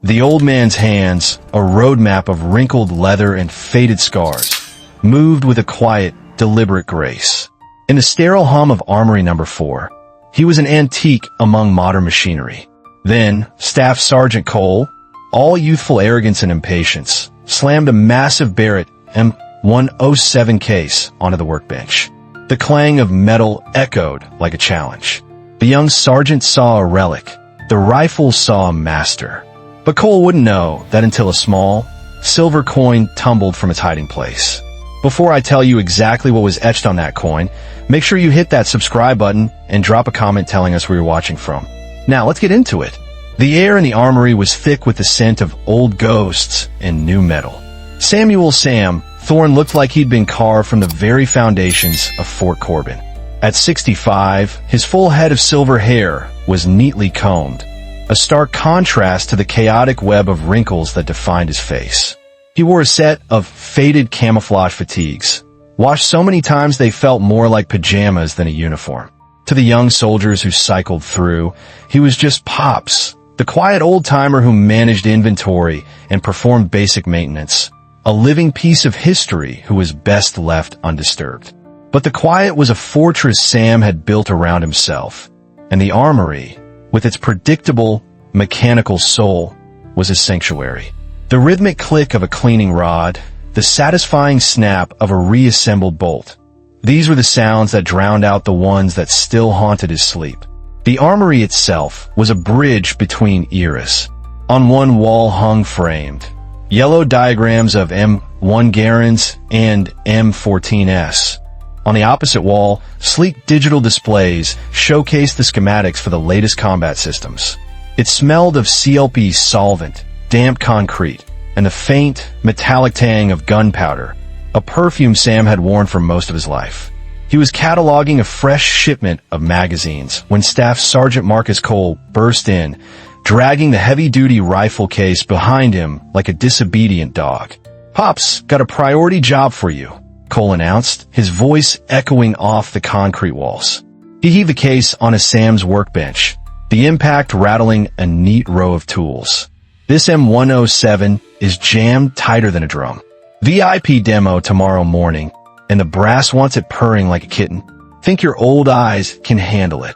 The old man's hands, a roadmap of wrinkled leather and faded scars, moved with a quiet, deliberate grace. In the sterile hum of Armory No. 4, he was an antique among modern machinery. Then, Staff Sergeant Cole, all youthful arrogance and impatience, slammed a massive Barrett M107 case onto the workbench. The clang of metal echoed like a challenge. The young sergeant saw a relic. The rifle saw a master. But Cole wouldn't know that until a small, silver coin tumbled from its hiding place. Before I tell you exactly what was etched on that coin, make sure you hit that subscribe button and drop a comment telling us where you're watching from. Now, let's get into it. The air in the armory was thick with the scent of old ghosts and new metal. Samuel "Sam" Thorne looked like he'd been carved from the very foundations of Fort Corbin. At 65, his full head of silver hair was neatly combed, a stark contrast to the chaotic web of wrinkles that defined his face. He wore a set of faded camouflage fatigues, washed so many times they felt more like pajamas than a uniform. To the young soldiers who cycled through, he was just Pops, the quiet old-timer who managed inventory and performed basic maintenance, a living piece of history who was best left undisturbed. But the quiet was a fortress Sam had built around himself, and the armory, with its predictable, mechanical soul, was his sanctuary. The rhythmic click of a cleaning rod, the satisfying snap of a reassembled bolt. These were the sounds that drowned out the ones that still haunted his sleep. The armory itself was a bridge between eras. On one wall hung framed yellow diagrams of M1 Garand's and M14S. On the opposite wall, sleek digital displays showcased the schematics for the latest combat systems. It smelled of CLP solvent, damp concrete, and the faint, metallic tang of gunpowder, a perfume Sam had worn for most of his life. He was cataloging a fresh shipment of magazines when Staff Sergeant Marcus Cole burst in, dragging the heavy-duty rifle case behind him like a disobedient dog. "Pops, got a priority job for you," Cole announced, his voice echoing off the concrete walls. He heaved the case onto Sam's workbench, the impact rattling a neat row of tools. "This M107 is jammed tighter than a drum. VIP demo tomorrow morning, and the brass wants it purring like a kitten. Think your old eyes can handle it."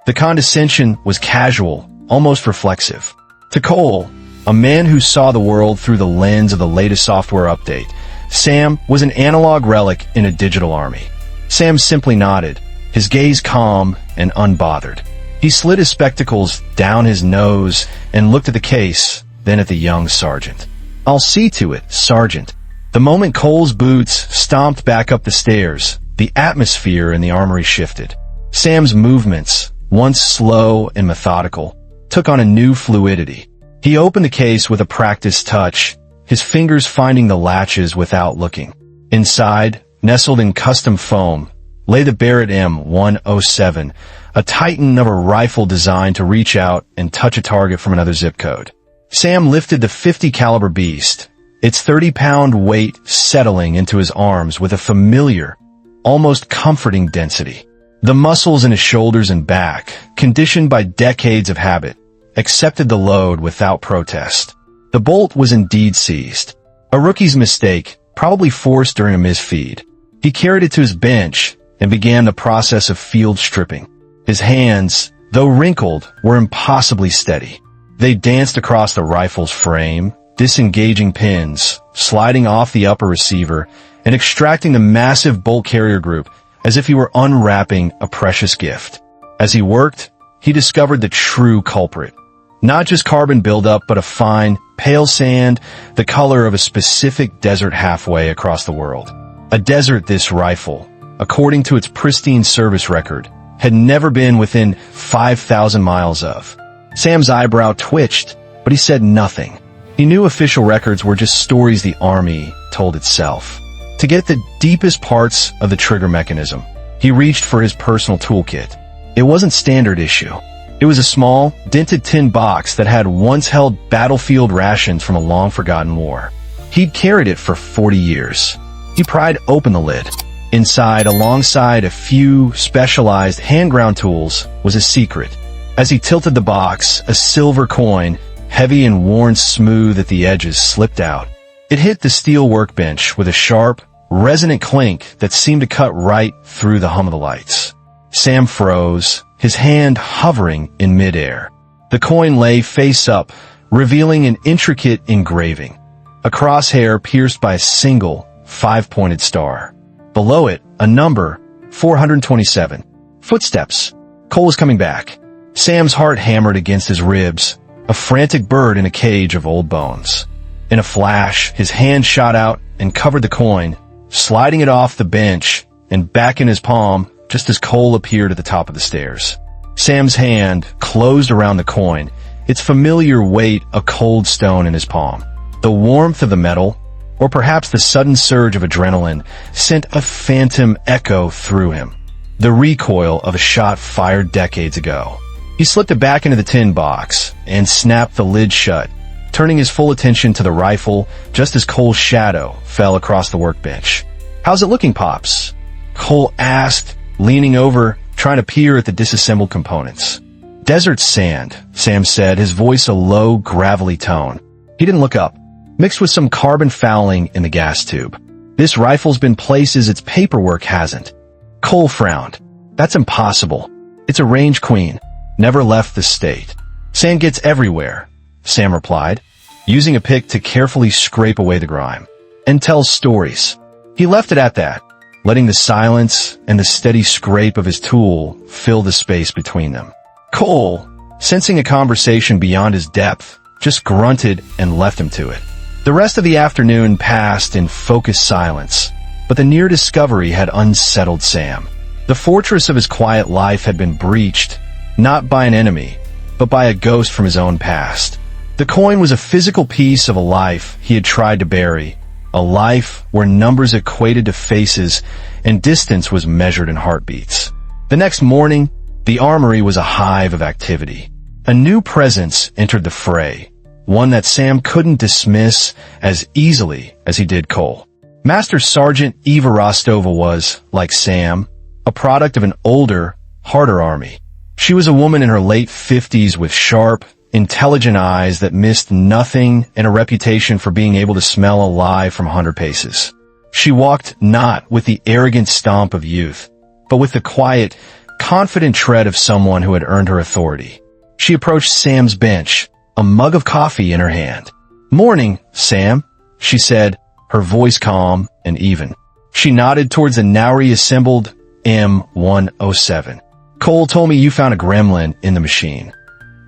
The condescension was casual, almost reflexive. To Cole, a man who saw the world through the lens of the latest software update, Sam was an analog relic in a digital army. Sam simply nodded, his gaze calm and unbothered. He slid his spectacles down his nose and looked at the case, then at the young sergeant. "I'll see to it, Sergeant." The moment Cole's boots stomped back up the stairs, the atmosphere in the armory shifted. Sam's movements, once slow and methodical, took on a new fluidity. He opened the case with a practiced touch, his fingers finding the latches without looking. Inside, nestled in custom foam, lay the Barrett M107, a titan of a rifle designed to reach out and touch a target from another zip code. Sam lifted the .50 caliber beast, its 30-pound weight settling into his arms with a familiar, almost comforting density. The muscles in his shoulders and back, conditioned by decades of habit, accepted the load without protest. The bolt was indeed seized. A rookie's mistake, probably forced during a misfeed. He carried it to his bench and began the process of field stripping. His hands, though wrinkled, were impossibly steady. They danced across the rifle's frame, disengaging pins, sliding off the upper receiver, and extracting the massive bolt carrier group as if he were unwrapping a precious gift. As he worked, he discovered the true culprit. Not just carbon buildup, but a fine, pale sand, the color of a specific desert halfway across the world. A desert this rifle, according to its pristine service record, had never been within 5,000 miles of. Sam's eyebrow twitched, but he said nothing. He knew official records were just stories the Army told itself. To get the deepest parts of the trigger mechanism, he reached for his personal toolkit. It wasn't standard issue. It was a small, dented tin box that had once held battlefield rations from a long-forgotten war. He'd carried it for 40 years. He pried open the lid. Inside, alongside a few specialized hand-ground tools, was a secret. As he tilted the box, a silver coin, heavy and worn smooth at the edges, slipped out. It hit the steel workbench with a sharp, resonant clink that seemed to cut right through the hum of the lights. Sam froze, his hand hovering in midair. The coin lay face up, revealing an intricate engraving. A crosshair pierced by a single, 5-pointed star. Below it, a number, 427. Footsteps. Cole was coming back. Sam's heart hammered against his ribs, a frantic bird in a cage of old bones. In a flash, his hand shot out and covered the coin, sliding it off the bench and back in his palm just as Cole appeared at the top of the stairs. Sam's hand closed around the coin, its familiar weight a cold stone in his palm. The warmth of the metal, or perhaps the sudden surge of adrenaline, sent a phantom echo through him. The recoil of a shot fired decades ago. He slipped it back into the tin box and snapped the lid shut, turning his full attention to the rifle just as Cole's shadow fell across the workbench. "How's it looking, Pops?" Cole asked, leaning over, trying to peer at the disassembled components. "Desert sand," Sam said, his voice a low, gravelly tone. He didn't look up. "Mixed with some carbon fouling in the gas tube. This rifle's been places its paperwork hasn't." Cole frowned. "That's impossible. It's a range queen. Never left the state." "Sand gets everywhere," Sam replied, using a pick to carefully scrape away the grime. "And tells stories." He left it at that, letting the silence and the steady scrape of his tool fill the space between them. Cole, sensing a conversation beyond his depth, just grunted and left him to it. The rest of the afternoon passed in focused silence, but the near discovery had unsettled Sam. The fortress of his quiet life had been breached, not by an enemy, but by a ghost from his own past. The coin was a physical piece of a life he had tried to bury, a life where numbers equated to faces and distance was measured in heartbeats. The next morning, the armory was a hive of activity. A new presence entered the fray, one that Sam couldn't dismiss as easily as he did Cole. Master Sergeant Eva Rostova was, like Sam, a product of an older, harder army. She was a woman in her late 50s with sharp, intelligent eyes that missed nothing and a reputation for being able to smell a lie from 100 paces. She walked not with the arrogant stomp of youth, but with the quiet, confident tread of someone who had earned her authority. She approached Sam's bench, a mug of coffee in her hand. "Morning, Sam," she said, her voice calm and even. She nodded towards the now reassembled M107. "Cole told me you found a gremlin in the machine."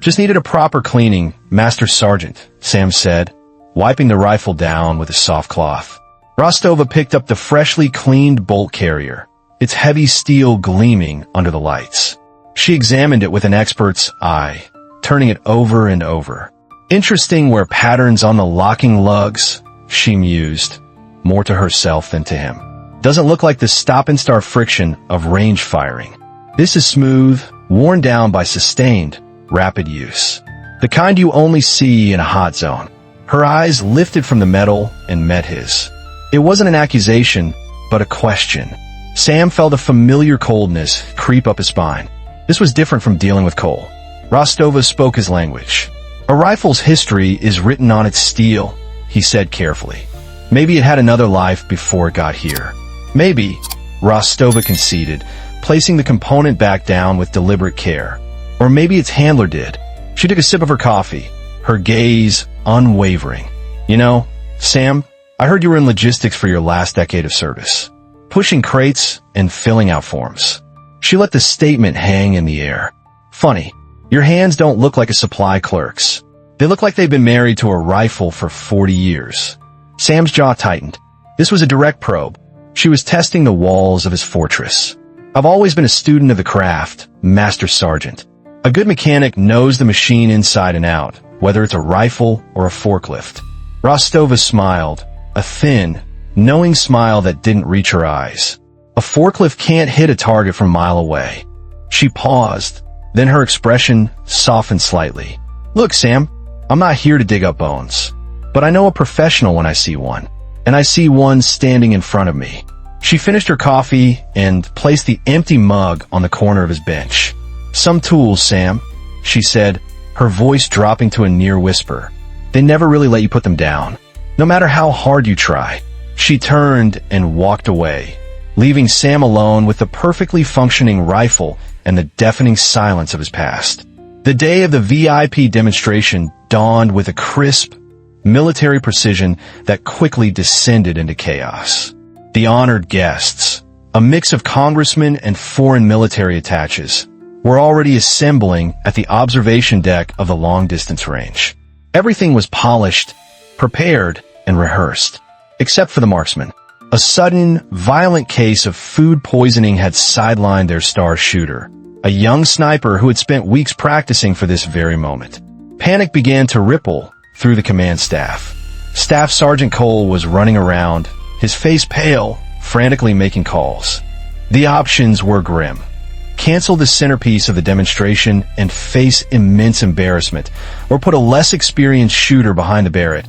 "Just needed a proper cleaning, Master Sergeant," Sam said, wiping the rifle down with a soft cloth. Rostova picked up the freshly cleaned bolt carrier, its heavy steel gleaming under the lights. She examined it with an expert's eye, turning it over and over. "Interesting where patterns on the locking lugs," she mused, more to herself than to him. "Doesn't look like the stop-and-start friction of range firing. This is smooth, worn down by sustained, rapid use. The kind you only see in a hot zone." Her eyes lifted from the metal and met his. It wasn't an accusation, but a question. Sam felt a familiar coldness creep up his spine. This was different from dealing with Cole. Rostova spoke his language. "A rifle's history is written on its steel," he said carefully. "Maybe it had another life before it got here." "Maybe," Rostova conceded, placing the component back down with deliberate care. "Or maybe its handler did." She took a sip of her coffee, her gaze unwavering. "You know, Sam, I heard you were in logistics for your last decade of service, pushing crates and filling out forms." She let the statement hang in the air. "Funny, your hands don't look like a supply clerk's. They look like they've been married to a rifle for 40 years. Sam's jaw tightened. This was a direct probe. She was testing the walls of his fortress. "I've always been a student of the craft, Master Sergeant. A good mechanic knows the machine inside and out, whether it's a rifle or a forklift." Rostova smiled, a thin, knowing smile that didn't reach her eyes. "A forklift can't hit a target from a mile away." She paused, then her expression softened slightly. "Look, Sam, I'm not here to dig up bones, but I know a professional when I see one, and I see one standing in front of me." She finished her coffee and placed the empty mug on the corner of his bench. "Some tools, Sam," she said, her voice dropping to a near whisper. "They never really let you put them down, no matter how hard you try." She turned and walked away, leaving Sam alone with the perfectly functioning rifle and the deafening silence of his past. The day of the VIP demonstration dawned with a crisp, military precision that quickly descended into chaos. The honored guests, a mix of congressmen and foreign military attaches, were already assembling at the observation deck of the long-distance range. Everything was polished, prepared, and rehearsed, except for the marksman. A sudden, violent case of food poisoning had sidelined their star shooter, a young sniper who had spent weeks practicing for this very moment. Panic began to ripple through the command staff. Staff Sergeant Cole was running around, his face pale, frantically making calls. The options were grim. Cancel the centerpiece of the demonstration and face immense embarrassment, or put a less experienced shooter behind the Barrett,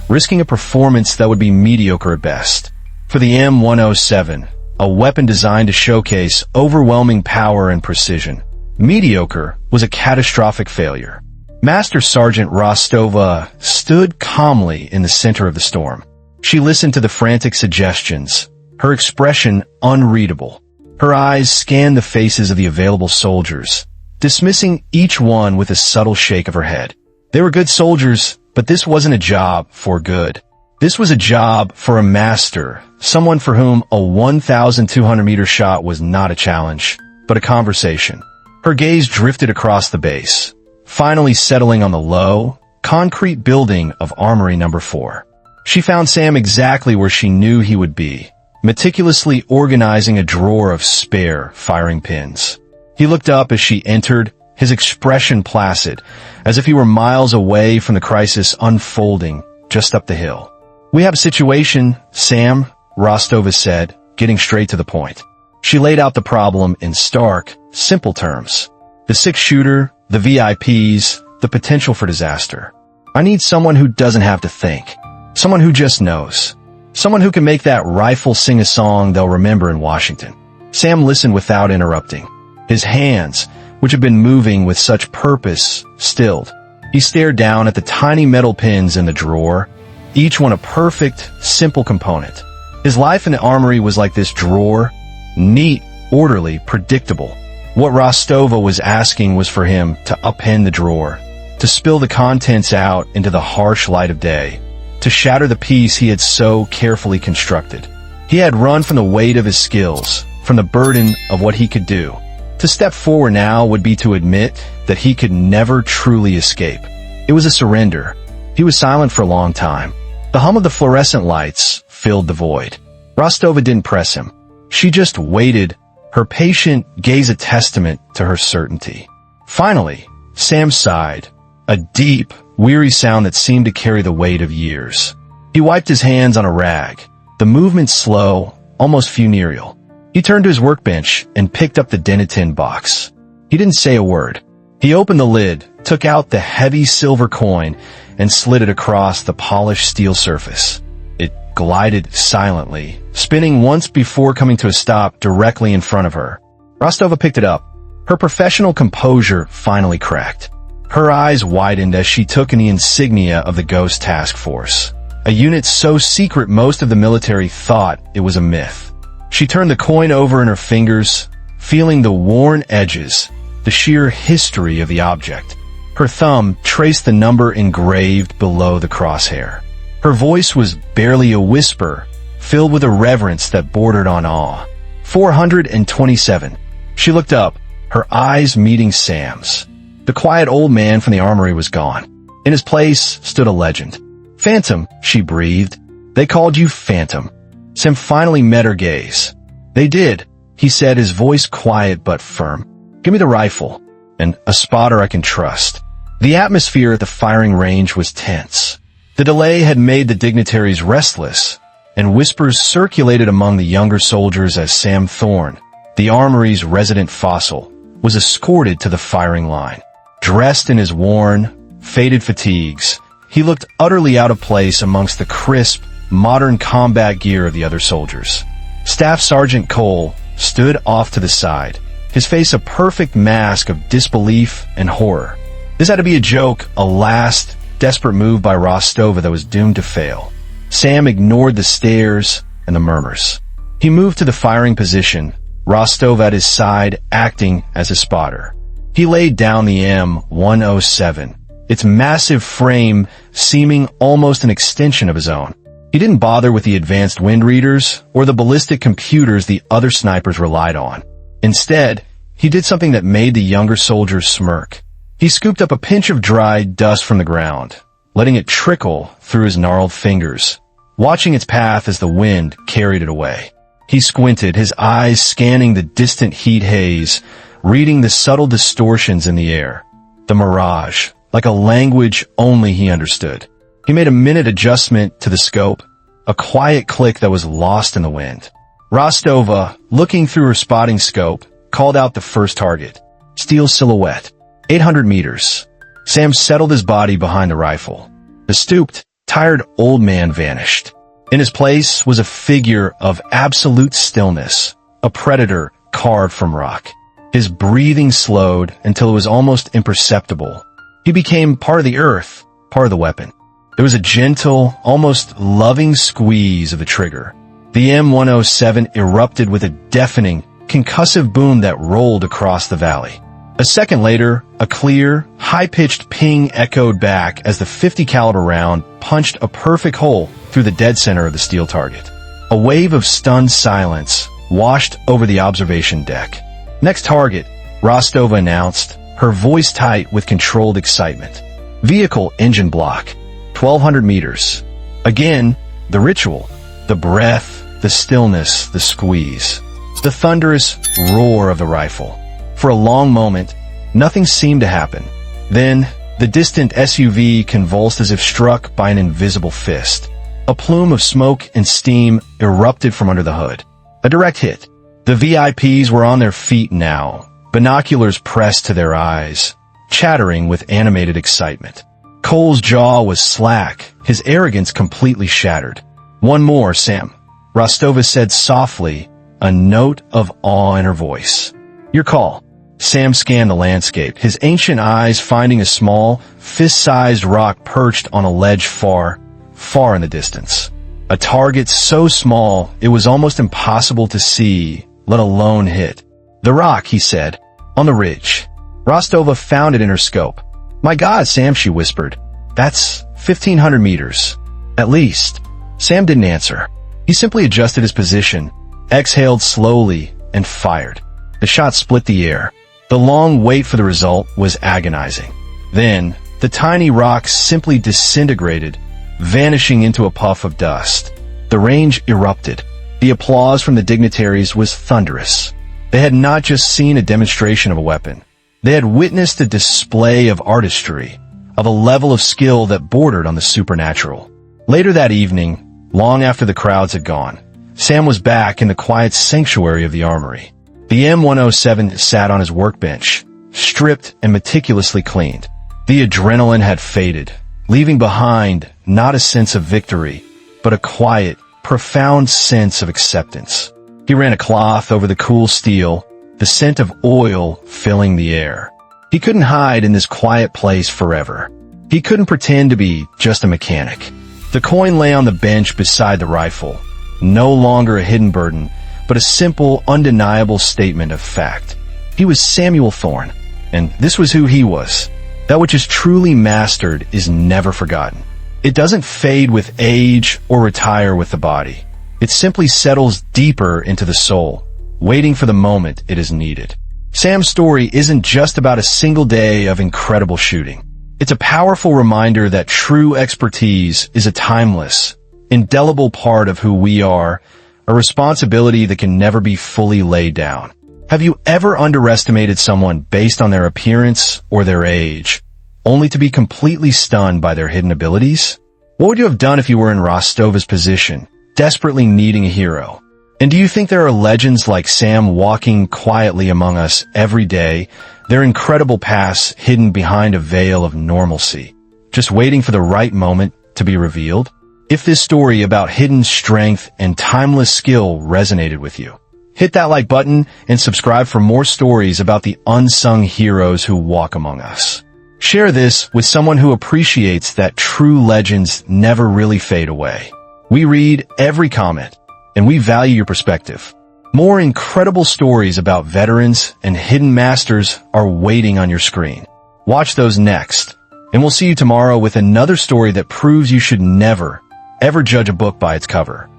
risking a performance that would be mediocre at best. For the M107, a weapon designed to showcase overwhelming power and precision, mediocre was a catastrophic failure. Master Sergeant Rostova stood calmly in the center of the storm. She listened to the frantic suggestions, her expression unreadable. Her eyes scanned the faces of the available soldiers, dismissing each one with a subtle shake of her head. They were good soldiers, but this wasn't a job for good. This was a job for a master, someone for whom a 1,200-meter shot was not a challenge, but a conversation. Her gaze drifted across the base, finally settling on the low, concrete building of Armory No. 4. She found Sam exactly where she knew he would be, meticulously organizing a drawer of spare firing pins. He looked up as she entered, his expression placid, as if he were miles away from the crisis unfolding just up the hill. "We have a situation, Sam," Rostova said, getting straight to the point. She laid out the problem in stark, simple terms. The six-shooter, the VIPs, the potential for disaster. "I need someone who doesn't have to think. Someone who just knows. Someone who can make that rifle sing a song they'll remember in Washington." Sam listened without interrupting. His hands, which had been moving with such purpose, stilled. He stared down at the tiny metal pins in the drawer, each one a perfect, simple component. His life in the armory was like this drawer, neat, orderly, predictable. What Rostova was asking was for him to upend the drawer, to spill the contents out into the harsh light of day, to shatter the piece he had so carefully constructed. He had run from the weight of his skills, from the burden of what he could do. To step forward now would be to admit that he could never truly escape. It was a surrender. He was silent for a long time. The hum of the fluorescent lights filled the void. Rostova didn't press him. She just waited, her patient gaze a testament to her certainty. Finally, Sam sighed, a deep, weary sound that seemed to carry the weight of years. He wiped his hands on a rag, the movement slow, almost funereal. He turned to his workbench and picked up the dented tin box. He didn't say a word. He opened the lid, took out the heavy silver coin, and slid it across the polished steel surface. It glided silently, spinning once before coming to a stop directly in front of her. Rostova picked it up. Her professional composure finally cracked. Her eyes widened as she took in the insignia of the Ghost Task Force, a unit so secret most of the military thought it was a myth. She turned the coin over in her fingers, feeling the worn edges, the sheer history of the object. Her thumb traced the number engraved below the crosshair. Her voice was barely a whisper, filled with a reverence that bordered on awe. 427. She looked up, her eyes meeting Sam's. The quiet old man from the armory was gone. In his place stood a legend. "Phantom," she breathed. "They called you Phantom." Sam finally met her gaze. "They did," he said, his voice quiet but firm. "Give me the rifle, and a spotter I can trust." The atmosphere at the firing range was tense. The delay had made the dignitaries restless, and whispers circulated among the younger soldiers as Sam Thorne, the armory's resident fossil, was escorted to the firing line. Dressed in his worn, faded fatigues, he looked utterly out of place amongst the crisp, modern combat gear of the other soldiers. Staff Sergeant Cole stood off to the side, his face a perfect mask of disbelief and horror. This had to be a joke, a last, desperate move by Rostova that was doomed to fail. Sam ignored the stares and the murmurs. He moved to the firing position, Rostov at his side, acting as a spotter. He laid down the M107, its massive frame seeming almost an extension of his own. He didn't bother with the advanced wind readers or the ballistic computers the other snipers relied on. Instead, he did something that made the younger soldiers smirk. He scooped up a pinch of dry dust from the ground, letting it trickle through his gnarled fingers, watching its path as the wind carried it away. He squinted, his eyes scanning the distant heat haze, reading the subtle distortions in the air. The mirage, like a language only he understood. He made a minute adjustment to the scope, a quiet click that was lost in the wind. Rostova, looking through her spotting scope, called out the first target. Steel silhouette. 800 meters. Sam settled his body behind the rifle. The stooped, tired old man vanished. In his place was a figure of absolute stillness, a predator carved from rock. His breathing slowed until it was almost imperceptible. He became part of the earth, part of the weapon. There was a gentle, almost loving squeeze of the trigger. The M107 erupted with a deafening, concussive boom that rolled across the valley. A second later, a clear, high-pitched ping echoed back as the .50 caliber round punched a perfect hole through the dead center of the steel target. A wave of stunned silence washed over the observation deck. Next target, Rostova announced, her voice tight with controlled excitement. Vehicle engine block, 1,200 meters. Again, the ritual, the breath, the stillness, the squeeze, the thunderous roar of the rifle. For a long moment, nothing seemed to happen. Then, the distant SUV convulsed as if struck by an invisible fist. A plume of smoke and steam erupted from under the hood. A direct hit. The VIPs were on their feet now, binoculars pressed to their eyes, chattering with animated excitement. Cole's jaw was slack, his arrogance completely shattered. One more, Sam, Rostova said softly, a note of awe in her voice. Your call. Sam scanned the landscape, his ancient eyes finding a small, fist-sized rock perched on a ledge far, far in the distance. A target so small it was almost impossible to see, let alone hit. The rock, he said, on the ridge. Rostova found it in her scope. My God, Sam, she whispered. That's 1,500 meters. At least. Sam didn't answer. He simply adjusted his position, exhaled slowly, and fired. The shot split the air. The long wait for the result was agonizing. Then, the tiny rock simply disintegrated, vanishing into a puff of dust. The range erupted. The applause from the dignitaries was thunderous. They had not just seen a demonstration of a weapon. They had witnessed a display of artistry, of a level of skill that bordered on the supernatural. Later that evening, long after the crowds had gone, Sam was back in the quiet sanctuary of the armory. The M107 sat on his workbench, stripped and meticulously cleaned. The adrenaline had faded, leaving behind not a sense of victory, but a quiet, profound sense of acceptance. He ran a cloth over the cool steel, the scent of oil filling the air. He couldn't hide in this quiet place forever. He couldn't pretend to be just a mechanic. The coin lay on the bench beside the rifle, no longer a hidden burden, but a simple, undeniable statement of fact. He was Samuel Thorne, and this was who he was. That which is truly mastered is never forgotten. It doesn't fade with age or retire with the body. It simply settles deeper into the soul, waiting for the moment it is needed. Sam's story isn't just about a single day of incredible shooting. It's a powerful reminder that true expertise is a timeless, indelible part of who we are, a responsibility that can never be fully laid down. Have you ever underestimated someone based on their appearance or their age, only to be completely stunned by their hidden abilities? What would you have done if you were in Rostova's position, desperately needing a hero? And do you think there are legends like Sam walking quietly among us every day, their incredible past hidden behind a veil of normalcy, just waiting for the right moment to be revealed? If this story about hidden strength and timeless skill resonated with you, hit that like button and subscribe for more stories about the unsung heroes who walk among us. Share this with someone who appreciates that true legends never really fade away. We read every comment, and we value your perspective. More incredible stories about veterans and hidden masters are waiting on your screen. Watch those next, and we'll see you tomorrow with another story that proves you should never, ever judge a book by its cover.